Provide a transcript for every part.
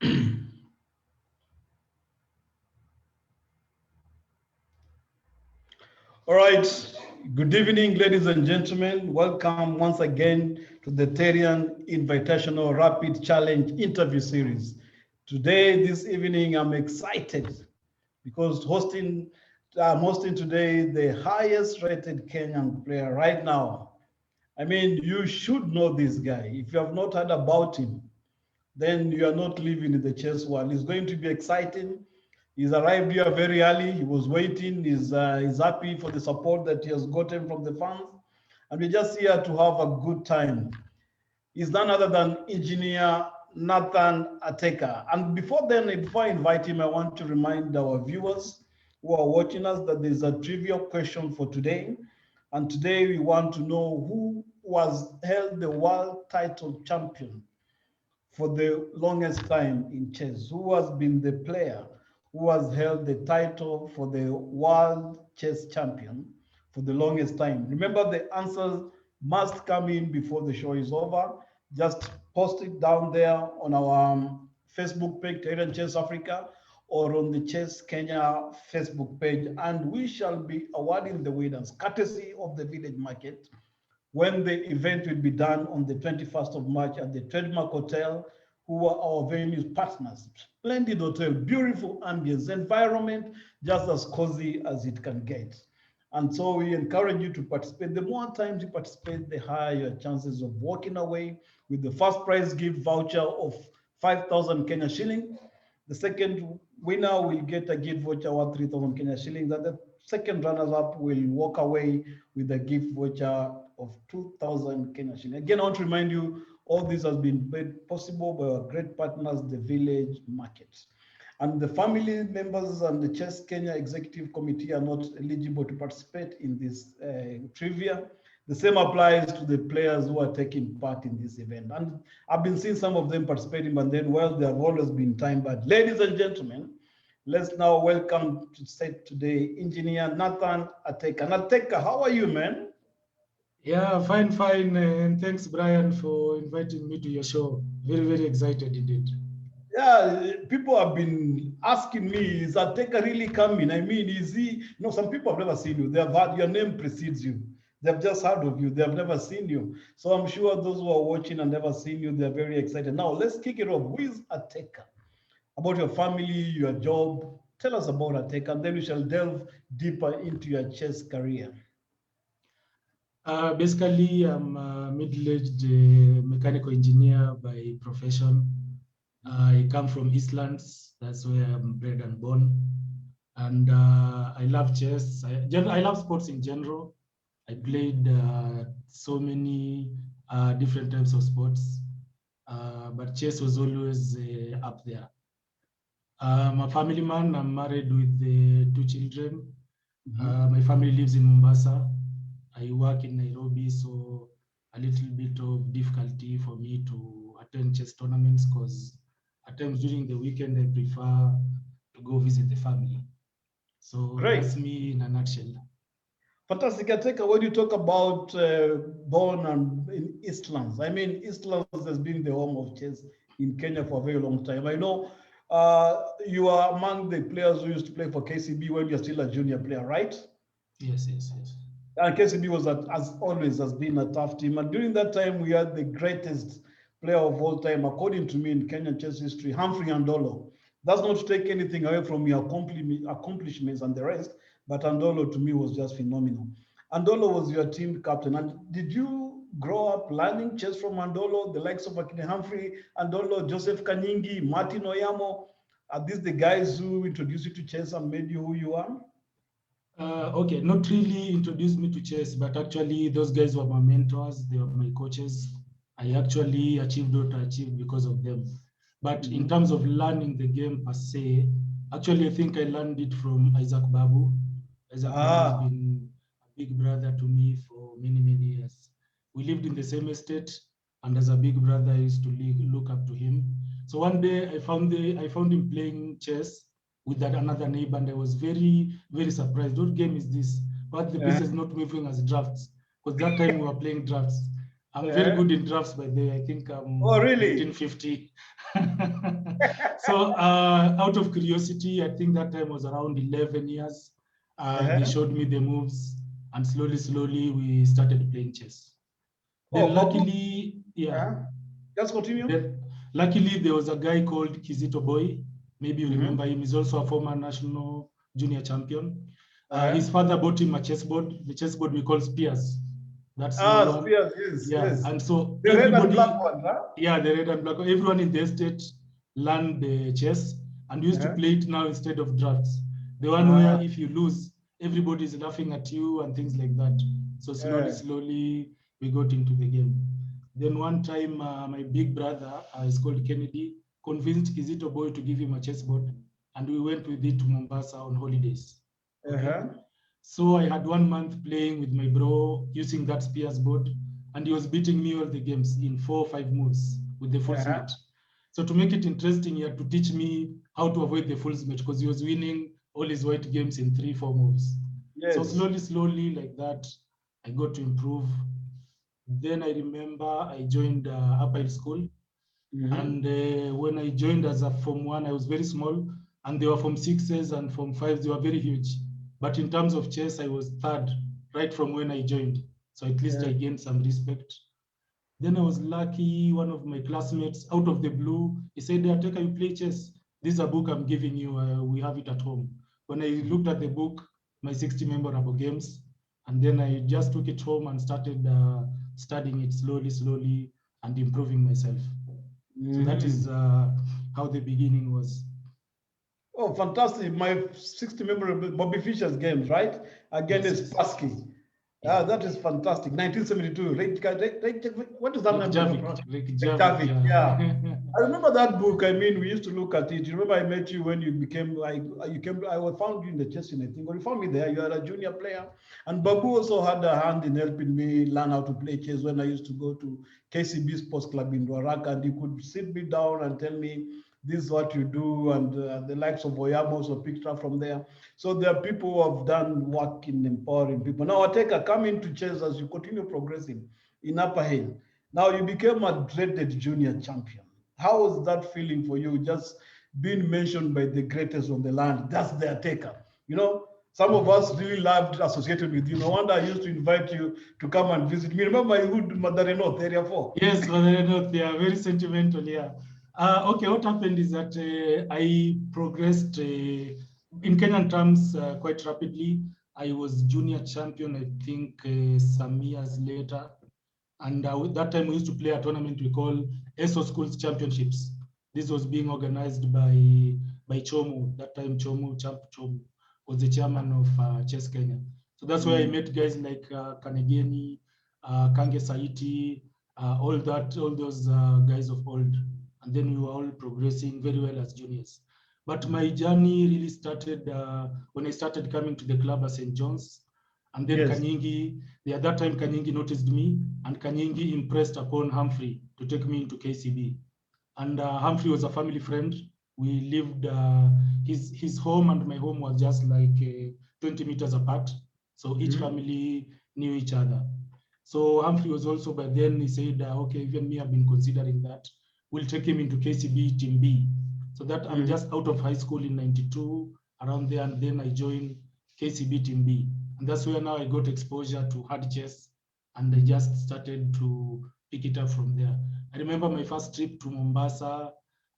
All right. Good evening, ladies and gentlemen. Welcome once again to the Terrian Invitational Rapid Challenge interview series. Today, this evening, I'm excited because I'm hosting today the highest rated Kenyan player right now. I mean, you should know this guy. If you have not heard about him, then you are not living in the chess world. It's going to be exciting. He's arrived here very early. He was waiting. He's happy for the support that he has gotten from the fans. And we're just here to have a good time. He's none other than engineer Nathan Ateka. And before I invite him, I want to remind our viewers who are watching us that there's a trivia question for today. And today we want to know who was held the world title champion for the longest time in chess, who has been the player who has held the title for the world chess champion for the longest time. Remember, the answers must come in before the show is over. Just post it down there on our Facebook page, Terrian Chess Africa, or on the Chess Kenya Facebook page, and we shall be awarding the winners, courtesy of the Village Market, when the event will be done on the 21st of March at the Trademark Hotel, who are our venue's partners. Splendid hotel, beautiful ambience, environment, just as cozy as it can get. And so we encourage you to participate. The more times you participate, the higher your chances of walking away with the first prize gift voucher of 5,000 Kenya shilling. The second winner will get a gift voucher worth 3,000 Kenya shillings. And the second runners-up will walk away with a gift voucher of 2,000 Kenya shillings. Again, I want to remind you, all this has been made possible by our great partners, the Village Market. And the family members and the Chess Kenya Executive Committee are not eligible to participate in this trivia. The same applies to the players who are taking part in this event. And I've been seeing some of them participating, but then, well, they have always been time bad. Ladies and gentlemen, let's now welcome to set today engineer Nathan Ateka. Ateka, how are you, man? Yeah, fine. And thanks, Brian, for inviting me to your show. Very excited indeed. Yeah, people have been asking me, is Ateka really coming? I mean, is he? No, some people have never seen you. They have heard your name precedes you. They've just heard of you. They have never seen you. So I'm sure those who are watching and never seen you, they're very excited. Now, let's kick it off. Who is Ateka? About your family, your job. Tell us about Ateka, and then we shall delve deeper into your chess career. Basically, I'm a middle-aged mechanical engineer by profession. I come from Eastlands. That's where I'm bred and born. And I love chess. I love sports in general. I played so many different types of sports, but chess was always up there. I'm a family man. I'm married with 2 children. My family lives in Mombasa. I work in Nairobi, so a little bit of difficulty for me to attend chess tournaments because at times during the weekend, I prefer to go visit the family. So Great. That's me in a nutshell. Fantastic. Ateka, when you talk about born and in Eastlands, I mean, Eastlands has been the home of chess in Kenya for a very long time. I know you are among the players who used to play for KCB when you're still a junior player, right? Yes. And KCB was, as always, has been a tough team. And during that time, we had the greatest player of all time, according to me, in Kenyan chess history, Humphrey Andolo. That's not to take anything away from your accomplishments and the rest, but Andolo to me was just phenomenal. Andolo was your team captain. And did you grow up learning chess from Andolo, the likes of Akine Humphrey, Andolo, Joseph Kanyingi, Martin Oyamo? Are these the guys who introduced you to chess and made you who you are? Okay, not really introduced me to chess, but actually those guys were my mentors. They were my coaches. I actually achieved what I achieved because of them. But in terms of learning the game per se, actually I think I learned it from Isaac Babu. Isaac Babu has been a big brother to me for many years. We lived in the same estate, and as a big brother, I used to look up to him. So one day I found him playing chess with another neighbor, and I was very surprised. What game is this? But the pieces not moving as drafts, because that time we were playing drafts. I'm very good in drafts, by the way. I think I'm really? 1950. So out of curiosity, I think that time was around 11 years. They showed me the moves, and slowly we started playing chess. Then luckily, Just continue. Luckily, there was a guy called Kizito Boy. Maybe you remember him. He's also a former national junior champion. His father bought him a chessboard. The chessboard we call spears. That's one. Spears, yes. And so the everybody, red and black one, huh? Yeah, the red and black one. Everyone in the estate learned the chess and used to play it now instead of drafts. The one where if you lose, everybody is laughing at you and things like that. So slowly we got into the game. Then one time, my big brother, is called Kennedy, convinced Kizito Boy to give him a chessboard, and we went with it to Mombasa on holidays. Okay? So I had 1 month playing with my bro using that spears board, and he was beating me all the games in 4 or 5 moves with the full smith. So to make it interesting, he had to teach me how to avoid the full smith because he was winning all his white games in 3 or 4 moves. So slowly like that, I got to improve. Then I remember I joined upper school. And when I joined as a Form 1, I was very small, and they were Form 6s and Form 5s, they were very huge. But in terms of chess, I was third right from when I joined. So at least I gained some respect. Then I was lucky, one of my classmates, out of the blue, he said, Ateka, you play chess. This is a book I'm giving you. We have it at home. When I looked at the book, my 60 memorable games, and then I just took it home and started studying it slowly, and improving myself. So that is how the beginning was. Oh, fantastic. My 60 memorable Bobby Fischer's games, right? Against Pasky. That is fantastic. 1972. What is that name? Reykjavik. Yeah. I remember that book. I mean, we used to look at it. You remember I met you when you became like I found you in the chess I think. Or you found me there. You are a junior player. And Babu also had a hand in helping me learn how to play chess when I used to go to KCB Sports Club in Dwarak, and he could sit me down and tell me, this is what you do, and the likes of Oyama also picked up from there. So there are people who have done work in empowering people. Now, Ateka, come into chess as you continue progressing in Upper Hill. Now you became a dreaded junior champion. How was that feeling for you, just being mentioned by the greatest on the land? That's the Ateka. You know, some of us really loved associated with you. No wonder I used to invite you to come and visit me. Remember my hood, Madare North, Area 4? Yes, Madare North, yeah, very sentimental, yeah. Okay, what happened is that I progressed in Kenyan terms quite rapidly. I was junior champion, I think, some years later. And that time we used to play a tournament we call ESO Schools Championships. This was being organized by Chomu. That time Champ Chomu was the chairman of Chess Kenya. So that's where I met guys like Kanegeni, Kange Saiti, all those guys of old. And then we were all progressing very well as juniors. But my journey really started when I started coming to the club at St. John's. And then Kanyingi, at that time Kanyingi noticed me, and Kanyingi impressed upon Humphrey to take me into KCB. And Humphrey was a family friend. We lived, his home and my home was just like 20 meters apart. So each family knew each other. So Humphrey was also, by then he said, okay, even me, I've been considering that. We'll take him into KCB Team B. So that I'm just out of high school in 92, around there, and then I joined KCB Team B. And that's where now I got exposure to hard chess, and I just started to pick it up from there. I remember my first trip to Mombasa.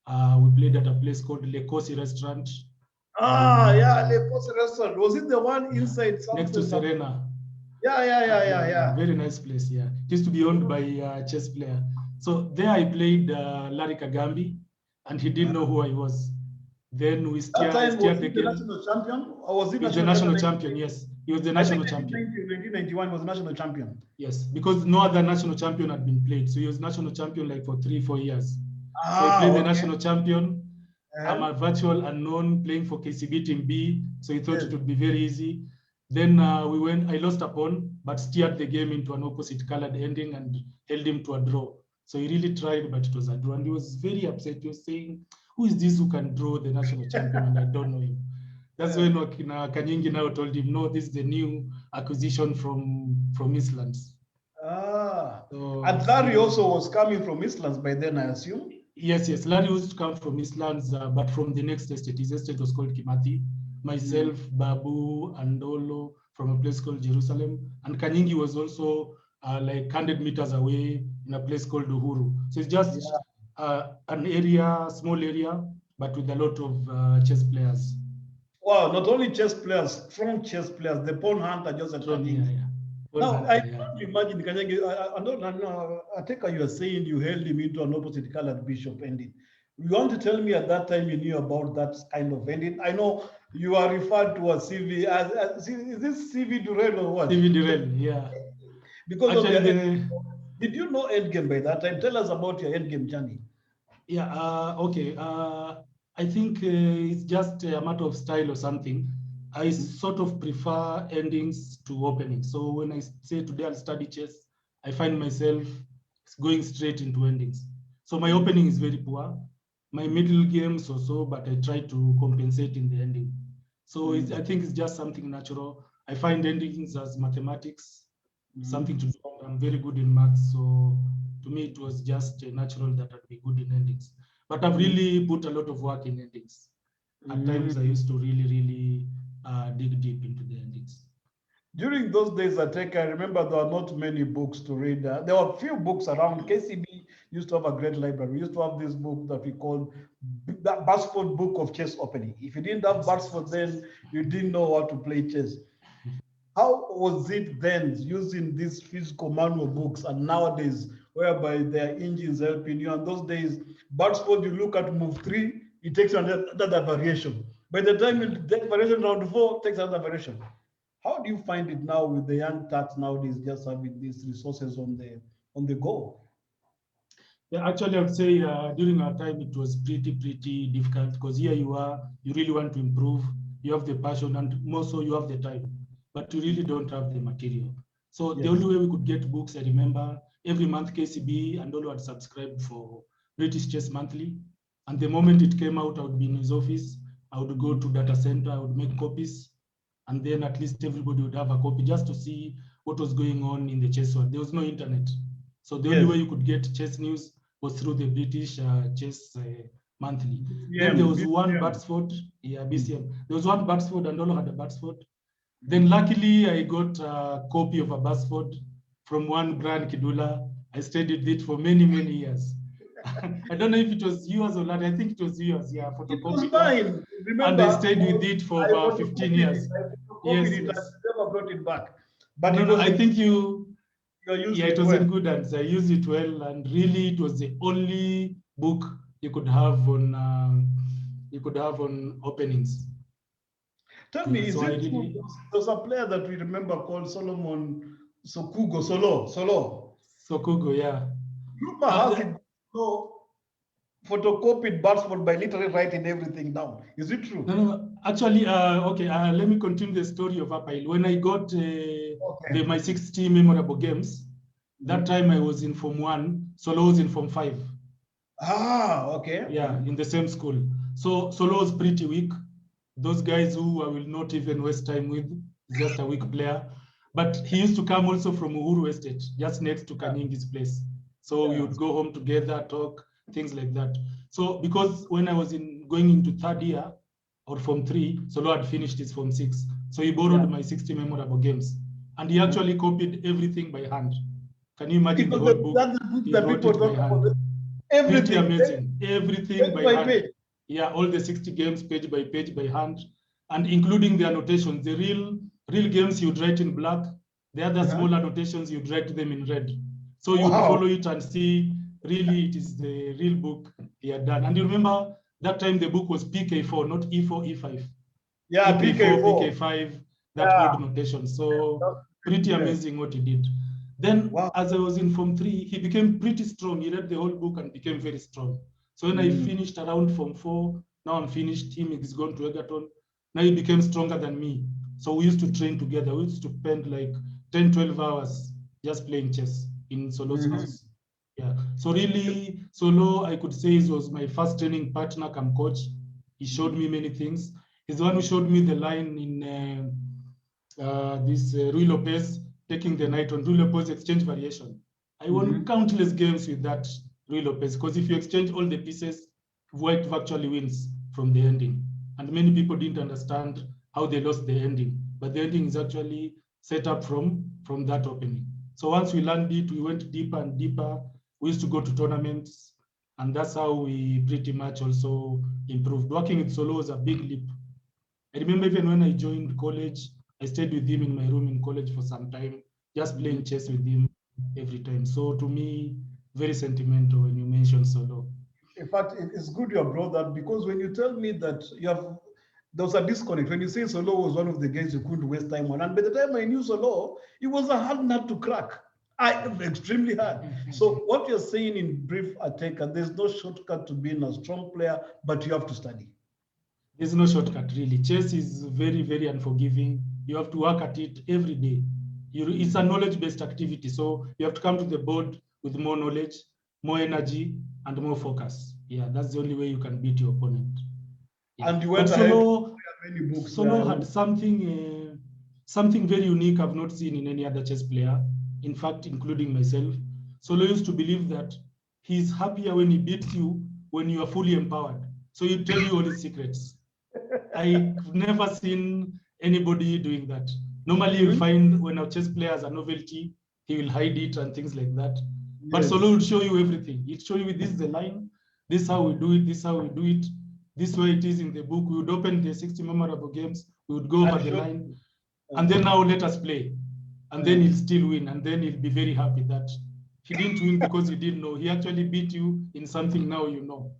We played at a place called Le Kosi Restaurant. Yeah, Le Kosi Restaurant. Was it the one inside next to Serena? Yeah. Very nice place, yeah. It used to be owned by a chess player. So there I played Larry Kagambi, and he didn't know who I was. Then we steered the game. National champion? Or was he the national champion? Yes, he was the national champion. 1991 was national champion. Yes, because no other national champion had been played. So he was national champion like for 3-4 years. So he played the national champion. I'm a virtual unknown playing for KCB Team B. So he thought it would be very easy. Then I lost a pawn, but steered the game into an opposite colored ending and held him to a draw. So he really tried, but it was a draw. And he was very upset. He was saying, who is this who can draw the national champion? And I don't know him. That's when Kanyingi now told him, no, this is the new acquisition from Islands. And Larry also was coming from Islands by then, I assume? Yes. Larry used to come from Eastlands, but from the next estate. His estate was called Kimathi. Myself, Babu, and Olo from a place called Jerusalem. And Kanyingi was also like 100 meters away in a place called Uhuru. So it's just an area, small area, but with a lot of chess players. Wow, not only chess players, strong chess players, the pawn hunter just at Kanyingi. Now, I can't imagine Kanyingi. I know, Ateka, you are saying you held him into an opposite colored bishop ending. You want to tell me at that time you knew about that kind of ending? I know you are referred to as CV. Is this CV Durrell or what? CV Durrell, yeah. Because actually, of your did you know endgame by that time? Tell us about your endgame journey. Yeah, okay. I think it's just a matter of style or something. I sort of prefer endings to openings. So when I say today I'll study chess, I find myself going straight into endings. So my opening is very poor. My middle game so, but I try to compensate in the ending. So I think it's just something natural. I find endings as mathematics, something to do. I'm very good in maths. So to me, it was just natural that I'd be good in endings. But I've really put a lot of work in endings. At times, I used to really dig deep into the endings. During those days, Ateka, I remember there were not many books to read. There were few books around. KCB used to have a great library. We used to have this book that we called the Barsford Book of Chess Opening. If you didn't have Barsford then, you didn't know how to play chess. How was it then using these physical manual books and nowadays, whereby there are engines helping you? And those days, Barsford, you look at move 3, it takes another variation. By the time you take variation round 4, it takes another variation. How do you find it now with the young tax nowadays just having these resources on the go? Yeah, actually, I would say during our time it was pretty difficult because here you really want to improve, you have the passion, and more so you have the time, but you really don't have the material. So the only way we could get books, I remember every month KCB and all had subscribed for British Chess Monthly, and the moment it came out, I would be in his office, I would go to data center, I would make copies, and then at least everybody would have a copy just to see what was going on in the chess world. There was no internet. So the only way you could get chess news was through the British Chess Monthly. BCM, then there was BCM. One Batsford, BCM. There was one Batsford and all had a Batsford. Then luckily I got a copy of a Batsford from one Brian Kidula. I stayed with it for many years. I don't know if it was yours or not. I think it was yours, yeah, photocopied. It was mine. Remember, and I stayed with it for about 15 years. Yes. I never brought it back. But no, I think it was in good hands. I used it well, and really, it was the only book you could have on openings. Tell me, is it true? There's a player that we remember called Solomon Solo. Sokugo, yeah. Rumor has it photocopied Barsford by literally writing everything down. Is it true? No. Actually, okay. Let me continue the story of Apail. When I got my 60 memorable games, that time I was in Form 1, Solo was in Form 5. Okay. Yeah, in the same school. So Solo was pretty weak. Those guys who I will not even waste time with, just a weak player. But he used to come also from Uhuru Estate, just next to Kanyingi's place. So we would go home together, talk, things like that. So because when I was going into third year or Form 3, Solo had finished his Form 6. So he borrowed my 60 memorable games. And he actually copied everything by hand. Can you imagine the whole book? He wrote it by hand. Everything. Pretty amazing. Everything by hand. Page. Yeah, all the 60 games page by hand, and including the annotations. The real games you'd write in black. The other small annotations you'd write them in red. So you'd follow it and see really it is the real book he had done. And you remember that time the book was PK4, not E4, E5. Yeah, PK4, PK5, that old notation. So pretty amazing what he did. Then as I was in Form 3, he became pretty strong. He read the whole book and became very strong. So when I finished around Form 4, now I'm finished, him is gone to Egerton. Now he became stronger than me. So we used to train together. We used to spend like 10, 12 hours just playing chess in Solo's house. Yeah. So really, Solo, I could say, he was my first training partner come coach. He showed me many things. He's the one who showed me the line in this Rui Lopez taking the knight on Rui Lopez exchange variation. I won countless games with that Rui Lopez, because if you exchange all the pieces, white virtually wins from the ending. And many people didn't understand how they lost the ending, but the ending is actually set up from that opening. So once we learned it, we went deeper and deeper. We used to go to tournaments, and that's how we pretty much also improved. Working with Solo was a big leap. I remember even when I joined college, I stayed with him in my room in college for some time, just playing chess with him every time. So to me, very sentimental when you mention Solo. In fact, it's good you have brought that, because when you tell me that there was a disconnect. When you say Solo was one of the guys you couldn't waste time on, and by the time I knew Solo, it was a hard nut to crack. Extremely hard. So what you're saying in brief, Ateka, there's no shortcut to being a strong player, but you have to study. There's no shortcut, really. Chess is very, very unforgiving. You have to work at it every day. It's a knowledge-based activity, so you have to come to the board with more knowledge, more energy, and more focus. Yeah, that's the only way you can beat your opponent. Yeah. And you went ahead Solo, many books. Solo had something very unique I've not seen in any other chess player. In fact, including myself. Solo used to believe that he's happier when he beats you when you are fully empowered. So he'd tell you all his secrets. I've never seen anybody doing that. Normally, you'll find when a chess player has a novelty, he will hide it and things like that. Yes. But Solo will show you everything. He'll show you this is the line, this is how we do it, this is how we do it, this way it is in the book. We would open the 60 memorable games, we would go over the line, and then now let us play. And then he'll still win, and then he'll be very happy that he didn't win because you didn't know. He actually beat you in something now you know.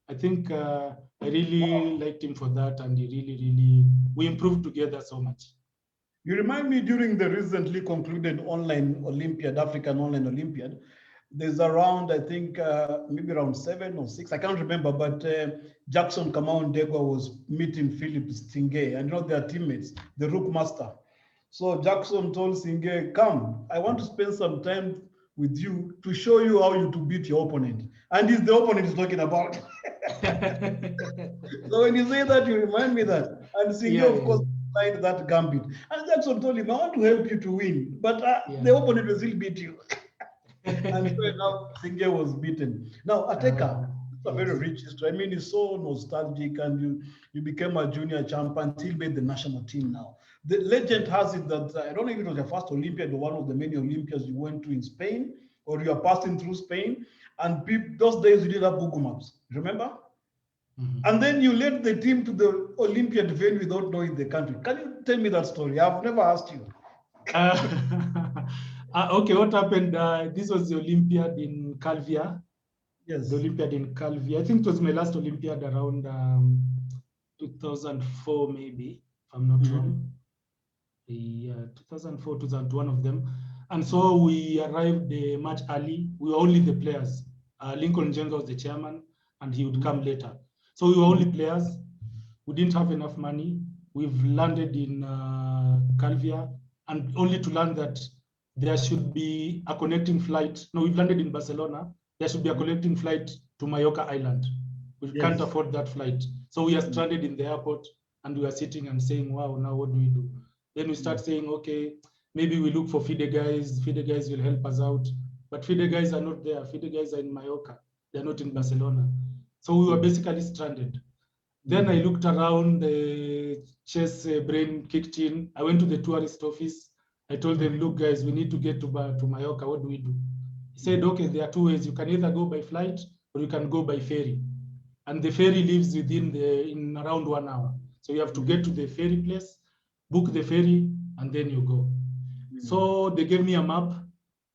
I think I really liked him for that, and we improved together so much. You remind me, during the recently concluded online Olympiad, African online Olympiad, there's around, I think, maybe around 7 or 6, I can't remember, but Jackson Kamau Ndegwa was meeting Philip Singé, and they're teammates, the Rook Master. So Jackson told Singé, come, I want to spend some time with you to show you how you to beat your opponent. And it's the opponent is talking about. So when you say that, you remind me that. And Singé, of course, played that gambit. And Jackson told him, I want to help you to win, but the opponent will still beat you. And so now Singé was beaten. Now, Ateka, it's a very rich history. I mean, it's so nostalgic, and you became a junior champ until made the national team now. The legend has it that, I don't know if it was your first Olympiad or one of the many Olympiads you went to in Spain, or you are passing through Spain, and those days you did have Google Maps, remember? Mm-hmm. And then you led the team to the Olympiad venue without knowing the country. Can you tell me that story? I've never asked you. Okay, what happened? This was the Olympiad in Calvia. Yes. The Olympiad in Calvia. I think it was my last Olympiad around 2004, maybe, if I'm not wrong. 2004, 2001 of them. And so we arrived much early. We were only the players. Lincoln Jenga was the chairman, and he would come later. So we were only players. We didn't have enough money. We've landed in Calvia, and only to learn that there should be a connecting flight. No, we've landed in Barcelona. There should be a connecting flight to Mallorca Island. We can't afford that flight. So we are stranded in the airport, and we are sitting and saying, wow, now what do we do? Then we start saying, okay, maybe we look for FIDE guys. FIDE guys will help us out. But FIDE guys are not there. FIDE guys are in Mallorca. They're not in Barcelona. So we were basically stranded. Then I looked around, the chess brain kicked in. I went to the tourist office. I told them, look, guys, we need to get to Mallorca. What do we do? He said, okay, there are two ways. You can either go by flight or you can go by ferry. And the ferry leaves in around 1 hour. So you have to get to the ferry place, book the ferry, and then you go. So they gave me a map.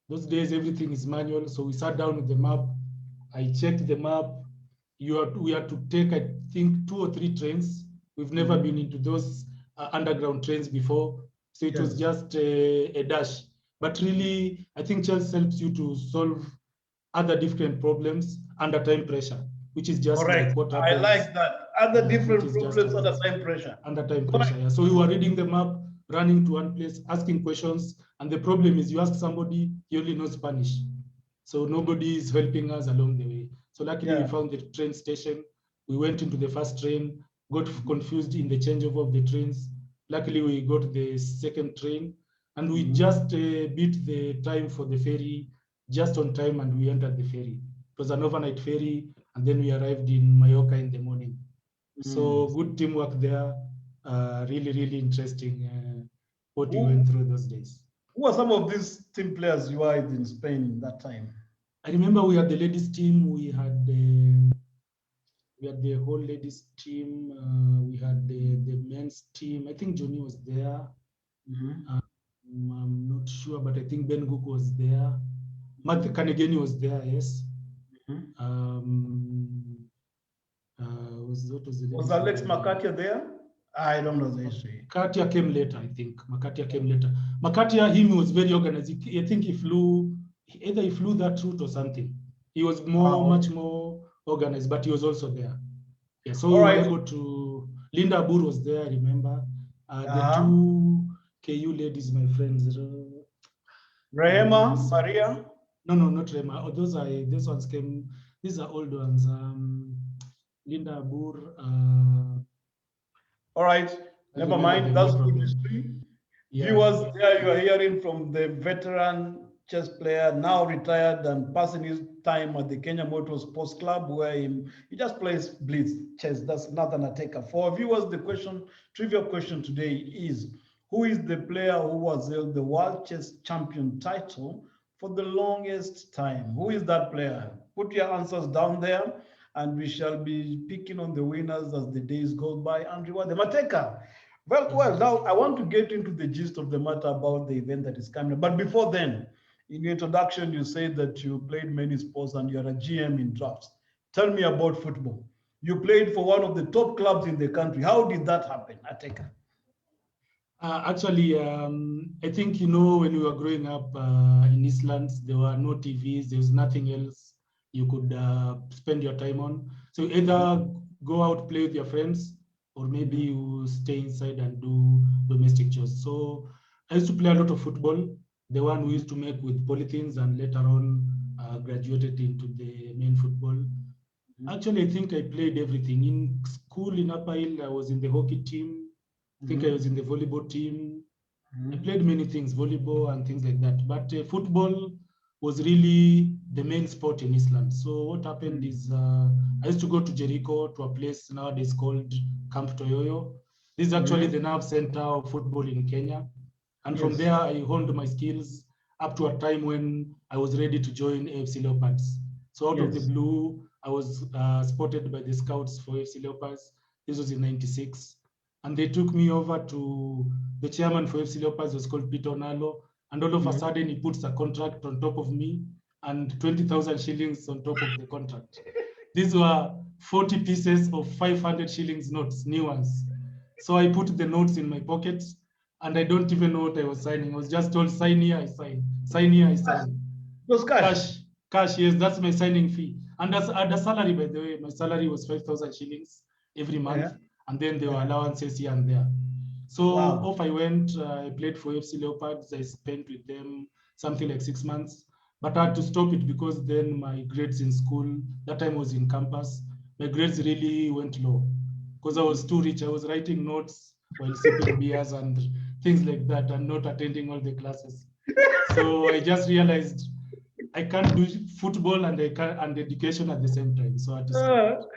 Those days, everything is manual. So we sat down with the map. I checked the map. We had to take, I think, 2 or 3 trains. We've never been into those underground trains before. So it was just a dash. But really, I think chess helps you to solve other different problems under time pressure, which is just like what happens. I like that. Other different problems under time pressure. Under time pressure, yeah. So we were reading the map, running to one place, asking questions. And the problem is you ask somebody, he only knows Spanish. So nobody is helping us along the way. So luckily we found the train station. We went into the first train, got confused in the changeover of the trains. Luckily we got the second train, and we just beat the time for the ferry just on time, and we entered the ferry. It was an overnight ferry, and then we arrived in Mallorca in the morning. So good teamwork there. Really, really interesting what we went through those days. Who are some of these team players you were in Spain that time? I remember we had the ladies team. We had the whole ladies team. We had the men's team. I think Johnny was there. I'm not sure, but I think Ben Guk was there. Matthew Kanegeni was there, yes. Was Alex Makatia there? I don't know the history. Makatia came later, I think. Makatia came later. Makatia, him was very organized. I think he flew that route or something. He was much more organized, but he was also there. Yeah, so we were able to. Linda Abur was there, I remember. The two KU ladies, my friends. Rehema, Maria? No, not Rehema. Oh, those ones came. These are old ones. Linda Abur. All right, never mind. That's good history. Yeah. Viewers, there you are hearing from the veteran chess player, now retired and passing his time at the Kenya Motor Sports Club, where he just plays blitz chess. That's not an Ateka. For viewers, the trivia question today is, who is the player who has held the World Chess Champion title for the longest time? Who is that player? Put your answers down there, and we shall be picking on the winners as the days go by and reward them. Ateka. Well, now I want to get into the gist of the matter about the event that is coming. But before then, in your introduction, you said that you played many sports and you're a GM in drafts. Tell me about football. You played for one of the top clubs in the country. How did that happen, Ateka? Actually, I think, when we were growing up in Eastlands, there were no TVs, there was nothing else you could spend your time on. So either go out, play with your friends, or maybe you stay inside and do domestic chores. So I used to play a lot of football, the one we used to make with polythenes, and later on graduated into the main football. Actually, I think I played everything. In school in Upper Hill, I was in the hockey team. I think I was in the volleyball team. I played many things, volleyball and things like that. But football was really the main sport in Islam. So what happened is I used to go to Jericho, to a place nowadays called Camp Toyoyo. This is actually the nerve center of football in Kenya. And from there, I honed my skills up to a time when I was ready to join AFC Leopards. So out of the blue, I was spotted by the scouts for AFC Leopards. This was in '96. And they took me over to the chairman for AFC Leopards, was called Peter Onalo. And all of a sudden, he puts a contract on top of me and 20,000 shillings on top of the contract. These were 40 pieces of 500 shillings notes, new ones. So I put the notes in my pockets, and I don't even know what I was signing. I was just told, sign here, I sign. Sign here, I sign. Those cash? Cash, yes, that's my signing fee. And as the salary, by the way, my salary was 5,000 shillings every month. And then there were allowances here and there. So off I went. I played for AFC Leopards. I spent with them something like 6 months. But I had to stop it because then my grades in school, that time I was in campus, my grades really went low because I was too rich. I was writing notes while sipping beers and things like that and not attending all the classes. So I just realized I can't do football and education at the same time. So I had to stop.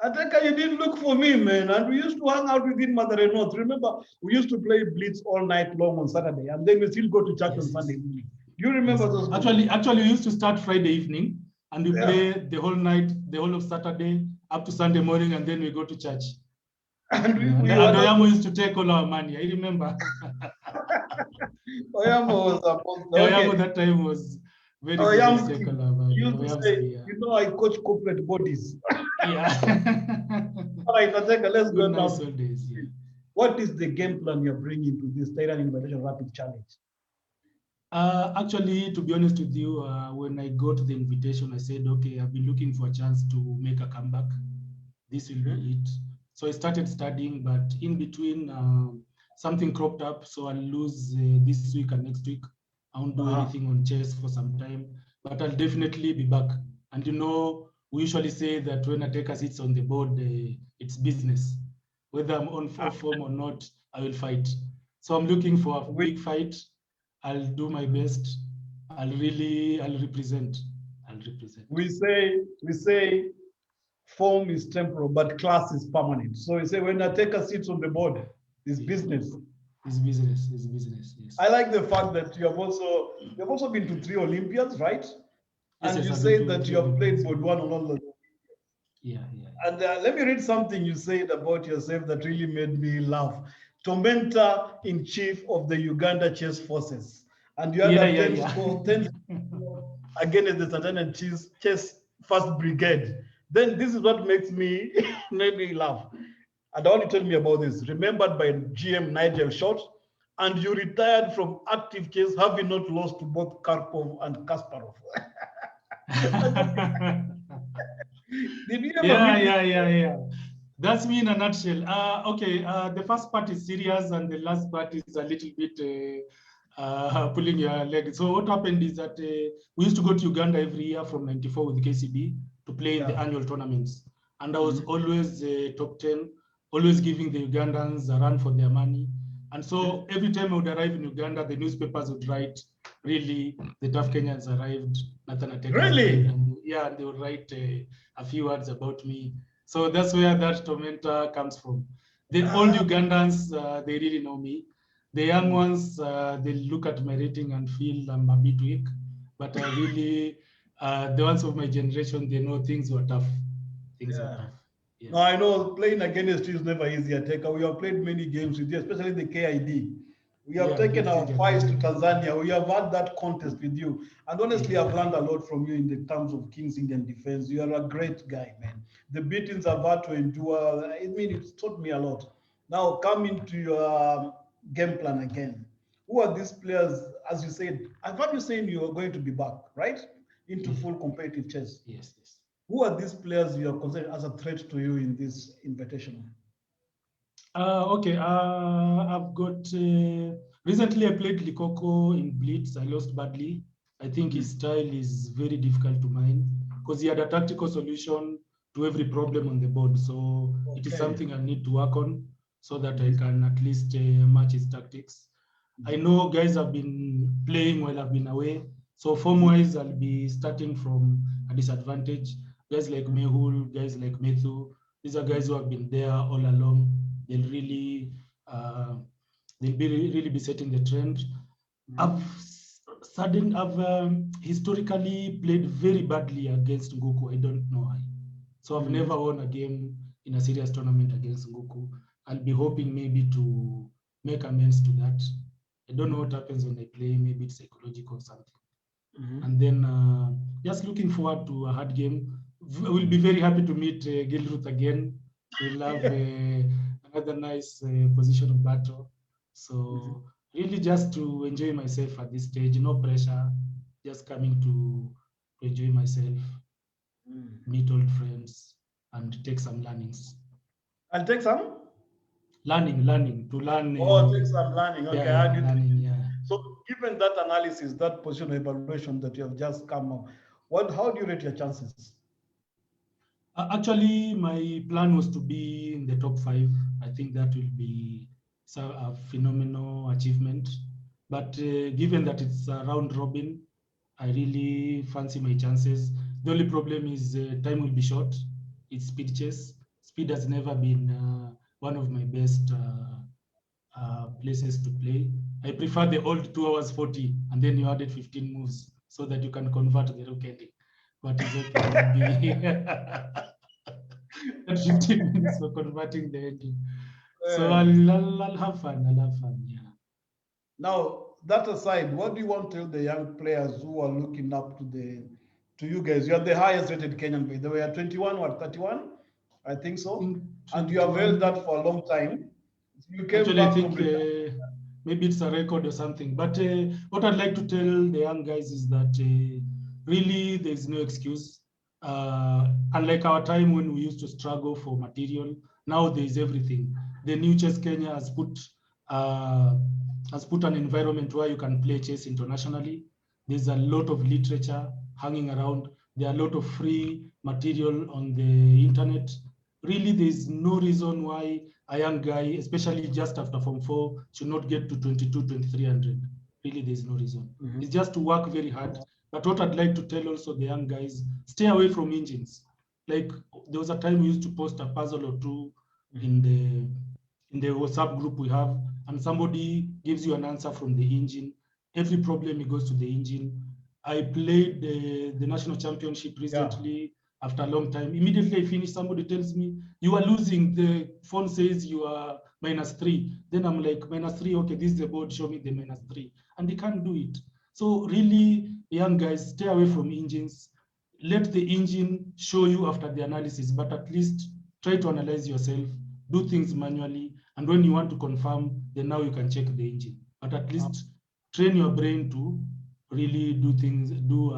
Ateka, you didn't look for me, man. And we used to hang out within Mother North. Remember, we used to play blitz all night long on Saturday, and then we still go to church on Sunday evening. Do you remember those? Actually, we used to start Friday evening, and we play the whole night, the whole of Saturday up to Sunday morning, and then we go to church. And Oyamo used to take all our money. I remember. Oyamo was Oyamo that time was very secular. I coach corporate bodies. Yeah. All right, Ateka, let's go now. Days, yeah. What is the game plan you're bringing to this Terrian Invitational Rapid Challenge? Actually, to be honest with you, when I got the invitation, I said, okay, I've been looking for a chance to make a comeback. This will be it. So I started studying, but in between, something cropped up. So I'll lose this week and next week. I won't do anything on chess for some time, but I'll definitely be back. And we usually say that when Ateka sits on the board, it's business. Whether I'm on form or not, I will fight. So I'm looking for a big fight. I'll do my best. I'll represent. I'll represent. We say form is temporal, but class is permanent. So we say when Ateka sits on the board, it's business. It's business. It's business. Yes. I like the fact that you've also been to 3 Olympiads, right? Yes, And yes, you I've say been to that 3 you have played Olympiads. board one on all the. Yeah, yeah. And let me read something you said about yourself that really made me laugh. Tormentor in chief of the Uganda Chess Forces, and you had Yeah, a yeah, 10 yeah. score, 10 score against the Tanzanian Chess First Brigade. Then this is what makes me made me laugh. And I want to tell me about this. Remembered by GM Nigel Short, and you retired from active chess, having not lost to both Karpov and Kasparov. Did you ever Yeah, meet yeah, yeah, yeah. That's me in a nutshell. Okay, the first part is serious, and the last part is a little bit pulling your leg. So what happened is that we used to go to Uganda every year from '94 with KCB to play in the annual tournaments, and I was always top 10, always giving the Ugandans a run for their money. And so every time I would arrive in Uganda, the newspapers would write, really, the tough Kenyans arrived, Nathan Ateka Really? arrived, and yeah, they would write a few words about me. So that's where that tormentor comes from. The old Ugandans, they really know me. The young ones, they look at my rating and feel I'm a bit weak. But really, the ones of my generation, they know things were tough. Things were tough. Yeah. No, I know playing against you is never easy, Ateka. We have played many games with you, especially the KID. We have taken our fights to Tanzania. We have had that contest with you. And honestly, I've learned a lot from you in the terms of King's Indian defense. You are a great guy, man. The beatings I've had to endure, I mean, it's taught me a lot. Now, coming to your game plan again. Who are these players, as you said? I've heard you saying you are going to be back, right? Into full competitive chess. Yes, yes. Who are these players you are considered as a threat to you in this invitation? Okay, I've got recently I played Likoko in Blitz. I lost badly. I think his style is very difficult to mine because he had a tactical solution to every problem on the board. So it is something I need to work on so that I can at least match his tactics. I know guys have been playing while I've been away. So form-wise, I'll be starting from a disadvantage. Guys like Mehul, guys like Methu, these are guys who have been there all along. They'll really, really be setting the trend. I've historically played very badly against Nguku. I don't know why. So I've never won a game in a serious tournament against Nguku. I'll be hoping maybe to make amends to that. I don't know what happens when I play. Maybe it's psychological or something. And then just looking forward to a hard game. We'll be very happy to meet Gilruth again. We'll have another nice position of battle. So really just to enjoy myself at this stage, no pressure, just coming to enjoy myself, meet old friends, and take some learnings. And take some? Learning, to learn. Take some learning. Okay, yeah, learning, yeah. So given that analysis, that position evaluation that you have just come up, how do you rate your chances? Actually, my plan was to be in the top 5. I think that will be a phenomenal achievement. But given that it's a round robin, I really fancy my chances. The only problem is time will be short. It's speed chess. Speed has never been one of my best places to play. I prefer the old 2 hours 40, and then you added 15 moves so that you can convert the rook ending. But it's okay. 15 minutes for converting the ending. So I'll have fun. Yeah. Now, that aside, what do you want to tell the young players who are looking up to you guys? You are the highest rated Kenyan player. They were 21 or 31, I think so. And you have held that for a long time. You came Actually, back I think from maybe it's a record or something. But what I'd like to tell the young guys is that really there's no excuse. Unlike our time when we used to struggle for material, now there is everything. The new Chess Kenya has put an environment where you can play chess internationally. There's a lot of literature hanging around. There are a lot of free material on the internet. Really, there's no reason why a young guy, especially just after Form 4, should not get to 22, 2300. Really, there's no reason. It's just to work very hard, But what I'd like to tell also the young guys, stay away from engines. Like there was a time we used to post a puzzle or two in the WhatsApp group we have, and somebody gives you an answer from the engine. Every problem it goes to the engine. I played the national championship recently after a long time. Immediately I finished, somebody tells me, you are losing. The phone says you are -3. Then I'm like, -3, okay, this is the board, show me the -3. And they can't do it. So really, young guys, stay away from engines. Let the engine show you after the analysis, but at least try to analyze yourself, do things manually, and when you want to confirm, then now you can check the engine. But at least train your brain to really do things, do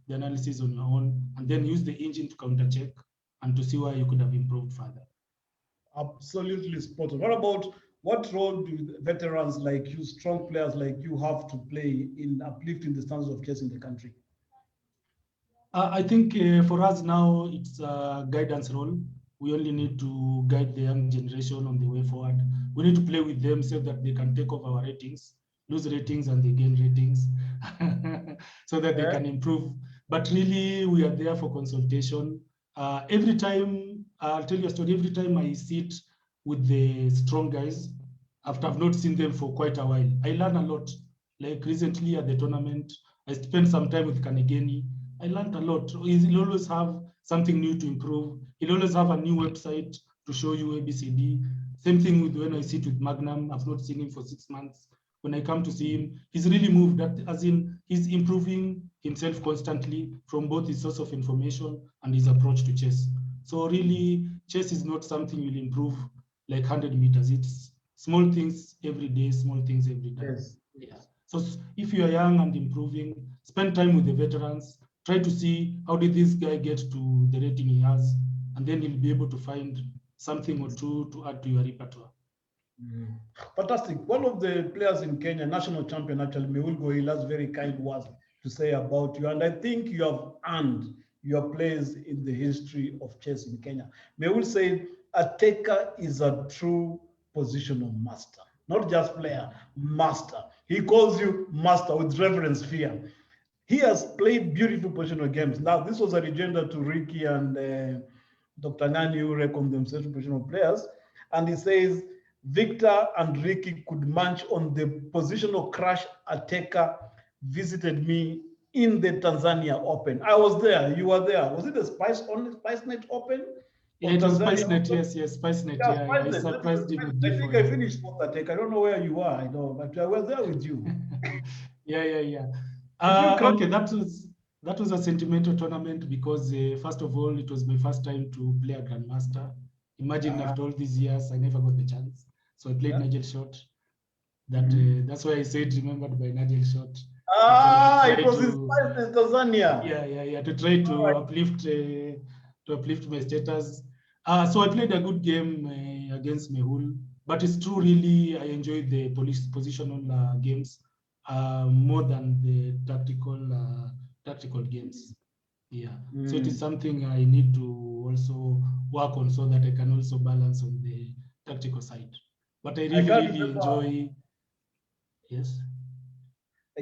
the analysis on your own, and then use the engine to counter check and to see where you could have improved further. Absolutely spot on. What role do veterans like you, strong players like you, have to play in uplifting the standards of chess in the country? I think for us now, it's a guidance role. We only need to guide the young generation on the way forward. We need to play with them so that they can take off our ratings, lose ratings and they gain ratings, so that they can improve. But really, we are there for consultation. Every time, I'll tell you a story, every time I sit with the strong guys, after I've not seen them for quite a while, I learn a lot. Like recently at the tournament, I spent some time with Kanegeni. I learned a lot. He'll always have something new to improve. He'll always have a new website to show you ABCD. Same thing with when I sit with Magnum. I've not seen him for 6 months. When I come to see him, he's really moved. That, as in, he's improving himself constantly from both his source of information and his approach to chess. So really, chess is not something you'll improve like 100 meters. It's small things every day, small things every time. Yes. Yeah. So if you are young and improving, spend time with the veterans. Try to see how did this guy get to the rating he has, and then you'll be able to find something or two to add to your repertoire. Fantastic. One of the players in Kenya, national champion, actually, Meul Gohil, has very kind words to say about you. And I think you have earned your place in the history of chess in Kenya. Meul said, Ateka is a true positional master, not just player, master. He calls you master with reverence fear. He has played beautiful positional games. Now, this was a rejoinder to Ricky and Dr. Nani, who reckon themselves positional players. And he says, Victor and Ricky could munch on the positional crash Ateka visited me in the Tanzania Open. I was there. You were there. Was it the SpiceNet Open? Yeah, it was SpiceNet. Yes, SpiceNet. Yeah, I surprised him with I think I finished fourth Ateka. I don't know where you were. I know, but I was there with you. Yeah. Okay, that was a sentimental tournament because first of all, it was my first time to play a Grandmaster. Imagine after all these years, I never got the chance. So I played Nigel Short. That's why I said remembered by Nigel Short. It was inspired in Tanzania. Yeah. To try to uplift my status. So I played a good game against Mehul, but it's true, really, I enjoyed the positional games more than the tactical games. Yeah. So it is something I need to also work on so that I can also balance on the tactical side. But I really enjoy. Yes.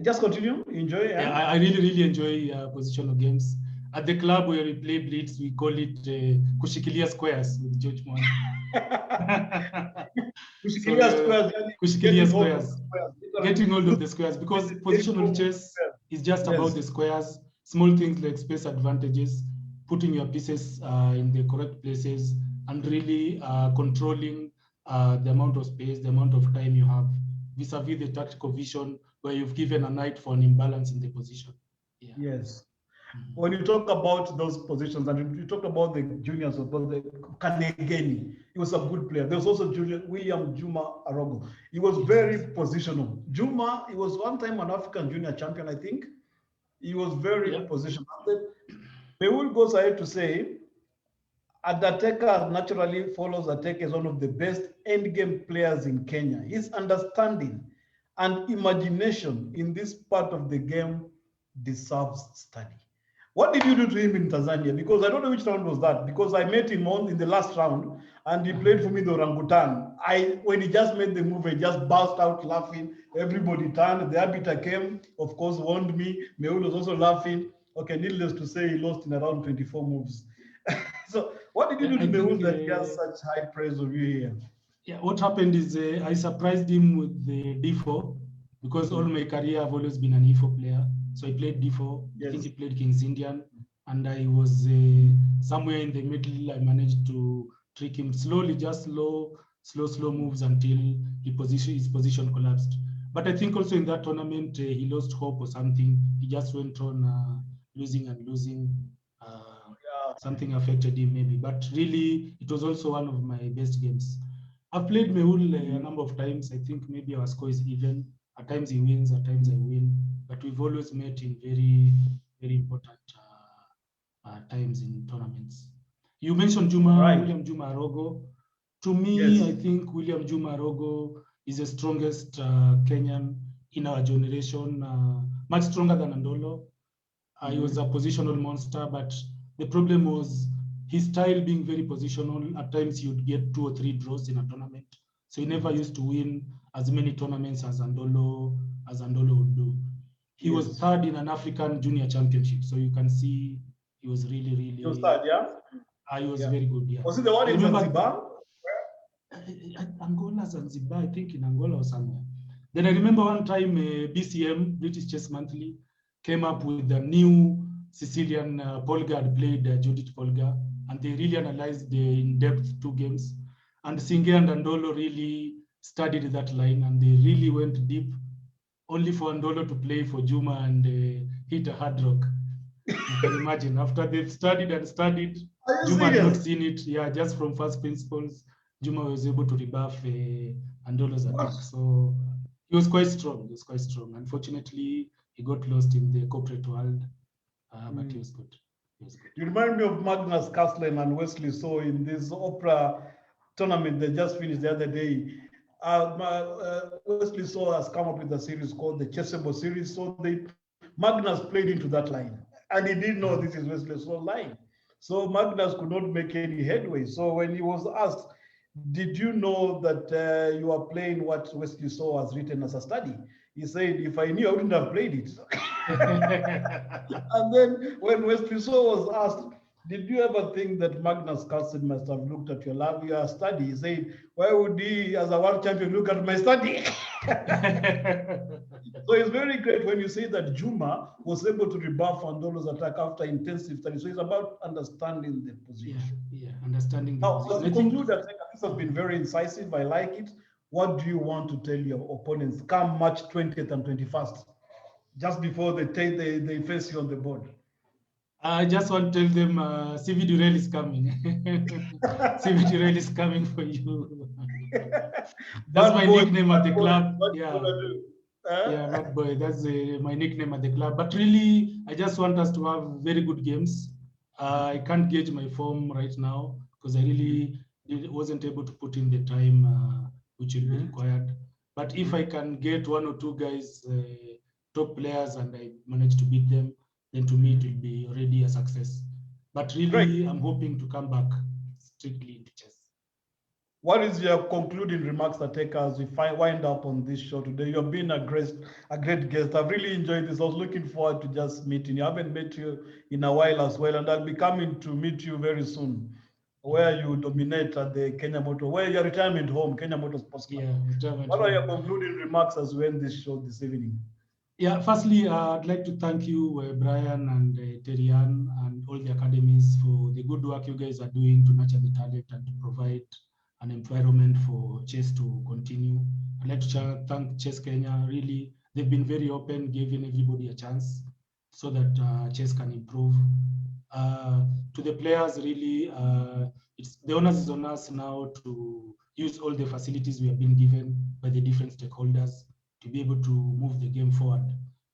Just continue. Enjoy. Yeah, I really enjoy positional games. At the club where we play blitz, we call it kushikilia squares with George Moore. Kushikilia squares. Getting hold of the squares, because positional chess is just about the squares, small things like space advantages, putting your pieces in the correct places, and really controlling the amount of space, the amount of time you have, vis-a-vis the tactical vision where you've given a knight for an imbalance in the position. Yeah. Yes. When you talk about those positions, and you talked about the juniors, about the Kanegeni, he was a good player. There was also William Juma Arogo. He was very positional. Juma, he was one time an African junior champion, I think. He was very positional. Meul goes ahead to say, Ateka naturally follows Ateka as one of the best endgame players in Kenya. His understanding and imagination in this part of the game deserves study. What did you do to him in Tanzania? Because I don't know which round was that, because I met him in the last round, and he played for me the orangutan. When he just made the move, I just burst out laughing. Everybody turned. The arbiter came, of course, warned me. Meul was also laughing. Okay, needless to say, he lost in around 24 moves. So, what did you do to Meul that he has such high praise of you here? Yeah, what happened is I surprised him with the D4 because all my career I've always been an E4 player. So I played D4. Yes. I think he played King's Indian, and I was somewhere in the middle. I managed to trick him slowly, just slow moves until his position collapsed. But I think also in that tournament he lost hope or something. He just went on losing and losing. Something affected him maybe, but really it was also one of my best games. I've played Meul a number of times. I think maybe our score is even. At times he wins, at times I win. But we've always met in very, very important times in tournaments. You mentioned William Juma Arogo. To me, yes. I think William Juma Arogo is the strongest Kenyan in our generation, much stronger than Andolo. He was a positional monster, but the problem was his style being very positional. At times you'd get 2 or 3 draws in a tournament. So he never used to win as many tournaments as Andolo would do. He was third in an African junior championship. So you can see he was really, really. He was third, yeah? He was very good, yeah. Was it the one in Zanzibar? Angola, Zanzibar, I think in Angola or somewhere. Then I remember one time BCM, British Chess Monthly, came up with a new Sicilian Polga had played Judith Polga, and they really analyzed the in-depth 2 games. And Singe and Andolo really studied that line, and they really went deep, only for Andolo to play for Juma and hit a hard rock. You can imagine, after they've studied and studied, Juma had not seen it. Yeah, just from first principles, Juma was able to rebuff Andolo's attack. So he was quite strong. Unfortunately, he got lost in the corporate world, but he was good. You remind me of Magnus Carlsen and Wesley So in this opera tournament they just finished the other day. Wesley So has come up with a series called the Chessable series. So Magnus played into that line, and he didn't know this is Wesley So line. So Magnus could not make any headway. So when he was asked, did you know that you are playing what Wesley So has written as a study? He said, if I knew, I wouldn't have played it. And then when Wesley So was asked, did you ever think that Magnus Carlsen must have looked at your study? He said, why would he, as a world champion, look at my study? So it's very great when you say that Juma was able to rebuff Andolo's attack after intensive study. So it's about understanding the position. Yeah, understanding the position. As we conclude, Ateka, this has been very incisive. I like it. What do you want to tell your opponents come March 20th and 21st, just before they face you on the board? I just want to tell them CV Durrell is coming. CV Durrell is coming for you. That's my nickname at the club. Yeah, Bad Boy. That's my nickname at the club. But really, I just want us to have very good games. I can't gauge my form right now because I really wasn't able to put in the time which will be required. But if I can get 1 or 2 guys, top players, and I manage to beat them, then to me it will be already a success. But really, I'm hoping to come back strictly into chess. What is your concluding remarks, Ateka, as we wind up on this show today? You've been a great guest. I've really enjoyed this. I was looking forward to just meeting you. I haven't met you in a while as well, and I'll be coming to meet you very soon, where you dominate at the Kenya Motor, where your retirement home, Kenya Motor Sports Club. Yeah, what are your concluding remarks as we end this show this evening? Yeah, firstly, I'd like to thank you, Brian and Terrian and all the academies for the good work you guys are doing to nurture the talent and to provide an environment for chess to continue. I'd like to thank Chess Kenya. Really, they've been very open, giving everybody a chance so that chess can improve. To the players, really, the onus is on us now to use all the facilities we have been given by the different stakeholders to be able to move the game forward.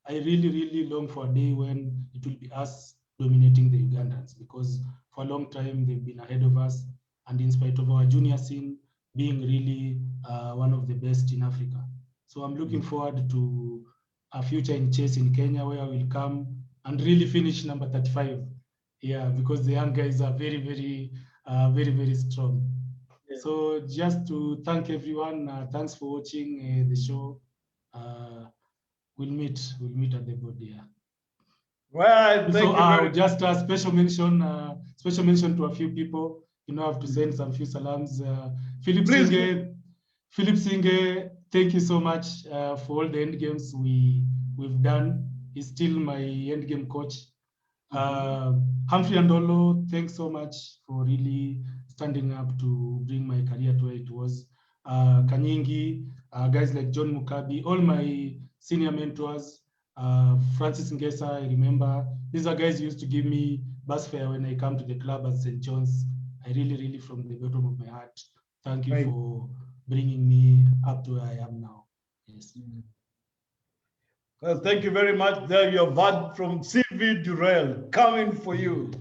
I really, really long for a day when it will be us dominating the Ugandans, because for a long time they've been ahead of us, and in spite of our junior scene being really one of the best in Africa. So I'm looking forward to a future in chess in Kenya, where I will come and really finish number 35. Yeah, because the young guys are very, very strong. So just to thank everyone, thanks for watching the show. We'll meet at the board here. Right, thank you very much. Just a special mention to a few people. You know, I have to send some few salams. Philip Singe, thank you so much for all the end games we've done. He's still my end game coach. Humphrey Andolo, thanks so much for really standing up to bring my career to where it was. Kanyingi, guys like John Mukabi, all my senior mentors, Francis Ngesa, I remember. These are guys who used to give me bus fare when I come to the club at St. John's. I really, from the bottom of my heart, thank you for bringing me up to where I am now. Yes. Well, thank you very much. There you have heard from Sylvie Durrell coming for you.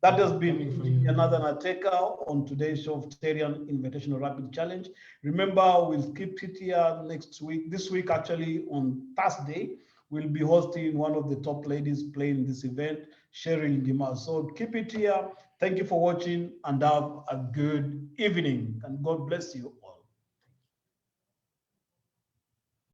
That has been another Ateka on today's show of Terrian Invitational Rapid Challenge. Remember, we'll keep it here next week. This week, actually, on Thursday, we'll be hosting one of the top ladies playing this event, Cheryl Ngima. So keep it here. Thank you for watching and have a good evening. And God bless you.